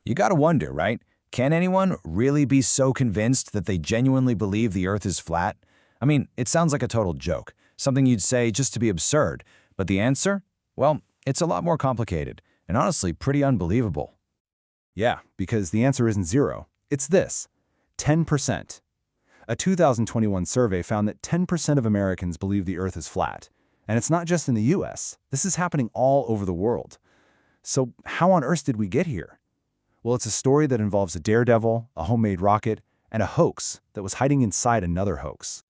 You gotta wonder, right? Can anyone really be so convinced that they genuinely believe the Earth is flat? I mean, it sounds like a total joke, something you'd say just to be absurd. But the answer? Well, it's a lot more complicated, and honestly pretty unbelievable. Yeah, because the answer isn't zero. It's this: 10%. A 2021 survey found that 10% of Americans believe the Earth is flat. And it's not just in the US. This is happening all over the world. So how on earth did we get here? Well, it's a story that involves a daredevil, a homemade rocket, and a hoax that was hiding inside another hoax.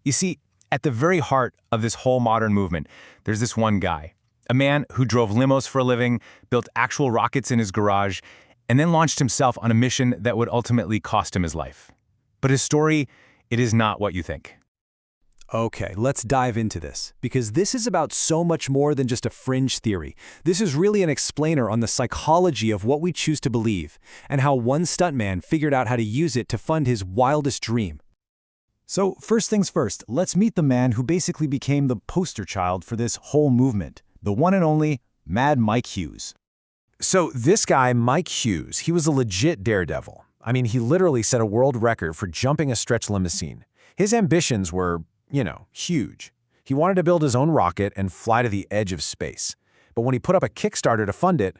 You see, at the very heart of this whole modern movement, there's this one guy, a man who drove limos for a living, built actual rockets in his garage, and then launched himself on a mission that would ultimately cost him his life. But his story, it is not what you think. Okay, let's dive into this, because this is about so much more than just a fringe theory. This is really an explainer on the psychology of what we choose to believe, and how one stuntman figured out how to use it to fund his wildest dream. So first things first, let's meet the man who basically became the poster child for this whole movement, the one and only Mad Mike Hughes. So this guy, Mike Hughes, he was a legit daredevil. I mean, he literally set a world record for jumping a stretch limousine. His ambitions were, huge. He wanted to build his own rocket and fly to the edge of space. But when he put up a Kickstarter to fund it,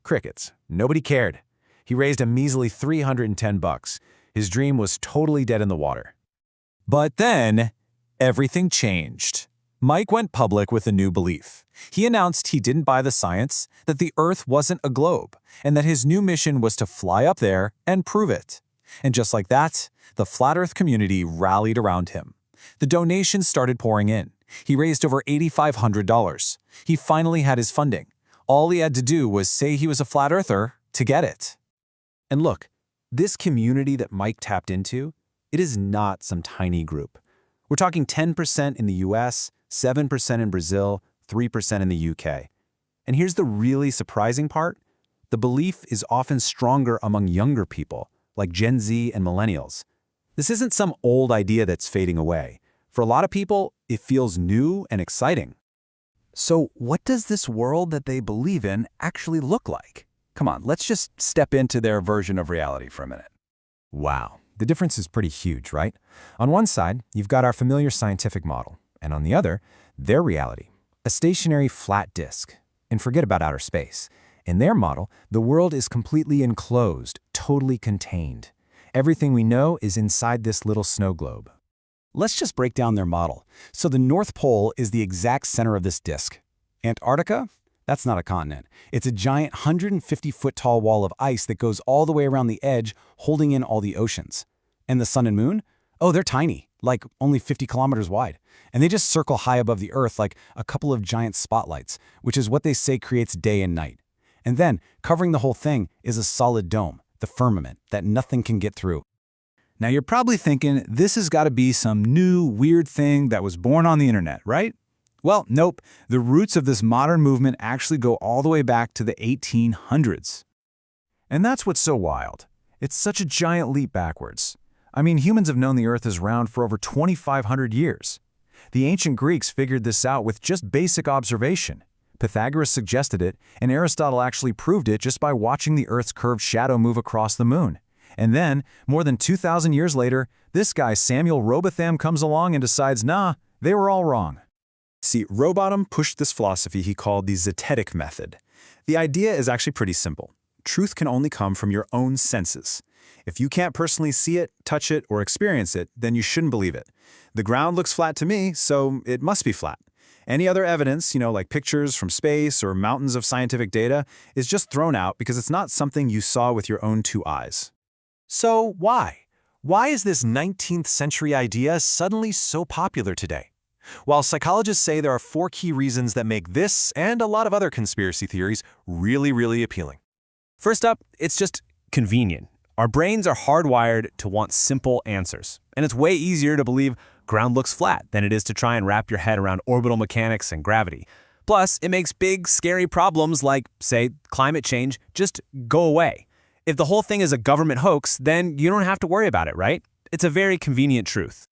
crickets. Nobody cared. He raised a measly $310. His dream was totally dead in the water. But then, everything changed. Mike went public with a new belief. He announced he didn't buy the science, that the Earth wasn't a globe, and that his new mission was to fly up there and prove it. And just like that, the Flat Earth community rallied around him. The donations started pouring in. He raised over $8,500. He finally had his funding. All he had to do was say he was a flat earther to get it. And look, this community that Mike tapped into, it is not some tiny group. We're talking 10% in the US, 7% in Brazil, 3% in the UK. And here's the really surprising part. The belief is often stronger among younger people, like Gen Z and millennials. This isn't some old idea that's fading away. For a lot of people, it feels new and exciting. So what does this world that they believe in actually look like? Come on, let's just step into their version of reality for a minute. Wow, the difference is pretty huge, right? On one side, you've got our familiar scientific model, and on the other, their reality, a stationary flat disk. And forget about outer space. In their model, the world is completely enclosed, totally contained. Everything we know is inside this little snow globe. Let's just break down their model. So the North Pole is the exact center of this disk. Antarctica? That's not a continent. It's a giant 150-foot tall wall of ice that goes all the way around the edge, holding in all the oceans. And the sun and moon? Oh, they're tiny, like only 50 kilometers wide. And they just circle high above the Earth like a couple of giant spotlights, which is what they say creates day and night. And then, covering the whole thing is a solid dome, the firmament, that nothing can get through. Now you're probably thinking this has got to be some new, weird thing that was born on the internet, right? Well, nope. The roots of this modern movement actually go all the way back to the 1800s. And that's what's so wild. It's such a giant leap backwards. I mean, humans have known the Earth is round for over 2,500 years. The ancient Greeks figured this out with just basic observation. Pythagoras suggested it, and Aristotle actually proved it just by watching the Earth's curved shadow move across the moon. And then, more than 2,000 years later, this guy Samuel Robotham comes along and decides, nah, they were all wrong. See, Rowbottom pushed this philosophy he called the zetetic method. The idea is actually pretty simple. Truth can only come from your own senses. If you can't personally see it, touch it, or experience it, then you shouldn't believe it. The ground looks flat to me, so it must be flat. Any other evidence, like pictures from space or mountains of scientific data, is just thrown out because it's not something you saw with your own two eyes. So why? Why is this 19th century idea suddenly so popular today? Well, psychologists say there are 4 key reasons that make this and a lot of other conspiracy theories really, really appealing. First up, it's just convenient. Our brains are hardwired to want simple answers, and it's way easier to believe ground looks flat than it is to try and wrap your head around orbital mechanics and gravity. Plus, it makes big, scary problems like, say, climate change just go away. If the whole thing is a government hoax, then you don't have to worry about it, right? It's a very convenient truth.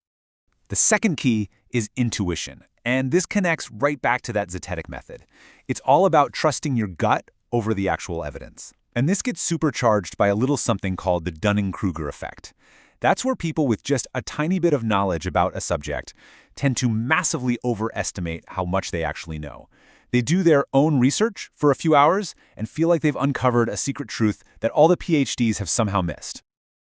The second key is intuition, and this connects right back to that zetetic method. It's all about trusting your gut over the actual evidence. And this gets supercharged by a little something called the Dunning-Kruger effect. That's where people with just a tiny bit of knowledge about a subject tend to massively overestimate how much they actually know. They do their own research for a few hours and feel like they've uncovered a secret truth that all the PhDs have somehow missed.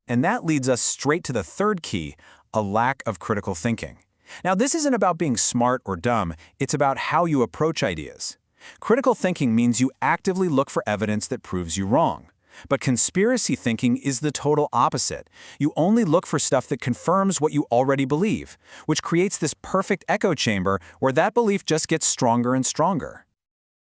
And that leads us straight to the third key, a lack of critical thinking. Now, this isn't about being smart or dumb, it's about how you approach ideas. Critical thinking means you actively look for evidence that proves you wrong. But conspiracy thinking is the total opposite. You only look for stuff that confirms what you already believe, which creates this perfect echo chamber where that belief just gets stronger and stronger.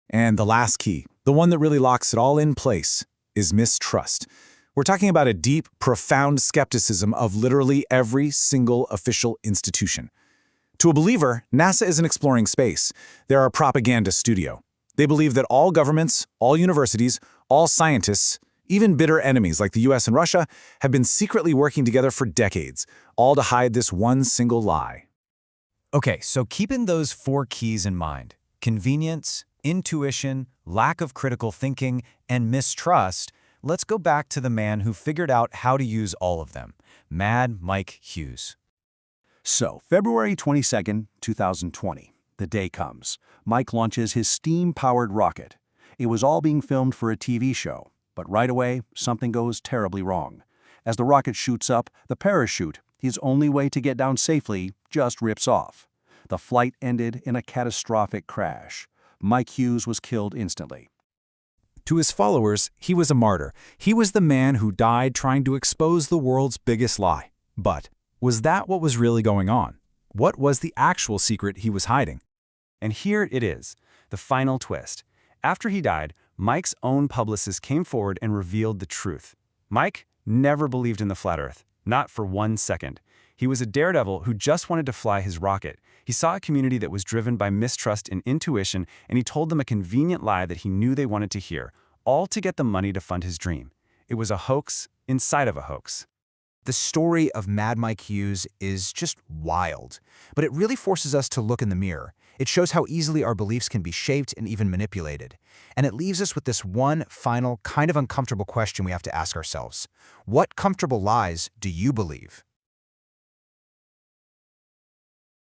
And the last key, the one that really locks it all in place, is mistrust. We're talking about a deep, profound skepticism of literally every single official institution. To a believer, NASA isn't exploring space. They're a propaganda studio. They believe that all governments, all universities, all scientists, even bitter enemies like the US and Russia, have been secretly working together for decades, all to hide this one single lie. Okay, so keeping those 4 keys in mind, convenience, intuition, lack of critical thinking, and mistrust, let's go back to the man who figured out how to use all of them, Mad Mike Hughes. So, February 22nd, 2020, the day comes. Mike launches his steam-powered rocket. It was all being filmed for a TV show, but right away, something goes terribly wrong. As the rocket shoots up, the parachute, his only way to get down safely, just rips off. The flight ended in a catastrophic crash. Mike Hughes was killed instantly. To his followers, he was a martyr. He was the man who died trying to expose the world's biggest lie. But was that what was really going on? What was the actual secret he was hiding? And here it is, the final twist. After he died, Mike's own publicist came forward and revealed the truth. Mike never believed in the flat Earth, not for 1 second. He was a daredevil who just wanted to fly his rocket. He saw a community that was driven by mistrust and intuition, and he told them a convenient lie that he knew they wanted to hear, all to get the money to fund his dream. It was a hoax inside of a hoax. The story of Mad Mike Hughes is just wild, but it really forces us to look in the mirror. It shows how easily our beliefs can be shaped and even manipulated. And it leaves us with this one final, kind of uncomfortable question we have to ask ourselves. What comfortable lies do you believe?